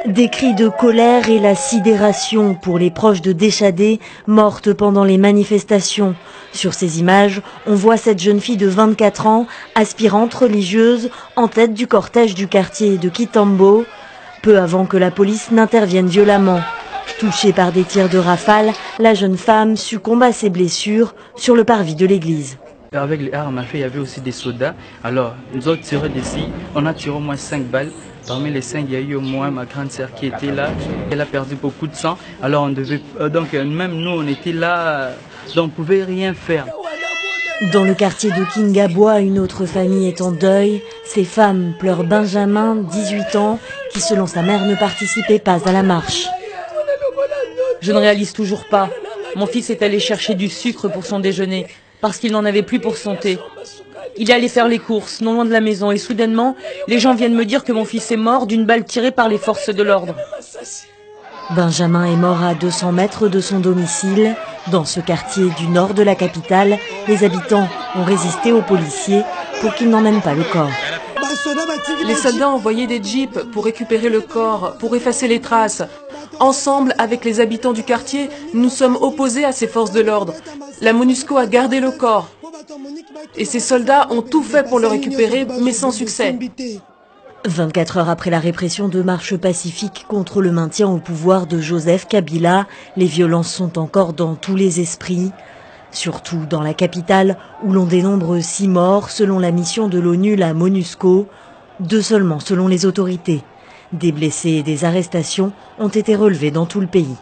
Des cris de colère et la sidération pour les proches de décédées mortes pendant les manifestations. Sur ces images, on voit cette jeune fille de 24 ans, aspirante religieuse, en tête du cortège du quartier de Kitambo, peu avant que la police n'intervienne violemment. Touchée par des tirs de rafale, la jeune femme succombe à ses blessures sur le parvis de l'église. Avec les armes à feu, il y avait aussi des soldats. Alors, nous autres tirés d'ici, on a tiré au moins 5 balles. Parmi les 5, il y a eu au moins ma grande sœur qui était là. Elle a perdu beaucoup de sang. Alors, on devait, même nous, on était là, donc on ne pouvait rien faire. Dans le quartier de Kingabois, une autre famille est en deuil. Ces femmes pleurent Benjamin, 18 ans, qui selon sa mère ne participait pas à la marche. Je ne réalise toujours pas. Mon fils est allé chercher du sucre pour son déjeuner, parce qu'il n'en avait plus pour son thé. Il est allé faire les courses, non loin de la maison, et soudainement, les gens viennent me dire que mon fils est mort d'une balle tirée par les forces de l'ordre. Benjamin est mort à 200 mètres de son domicile. Dans ce quartier du nord de la capitale, les habitants ont résisté aux policiers pour qu'ils n'emmènent pas le corps. Les soldats ont envoyé des jeeps pour récupérer le corps, pour effacer les traces. Ensemble, avec les habitants du quartier, nous sommes opposés à ces forces de l'ordre. La MONUSCO a gardé le corps. Et ces soldats ont tout fait pour le récupérer, mais sans succès. 24 heures après la répression de marches pacifiques contre le maintien au pouvoir de Joseph Kabila, les violences sont encore dans tous les esprits. Surtout dans la capitale, où l'on dénombre 6 morts selon la mission de l'ONU, la MONUSCO, 2 seulement selon les autorités. Des blessés et des arrestations ont été relevés dans tout le pays.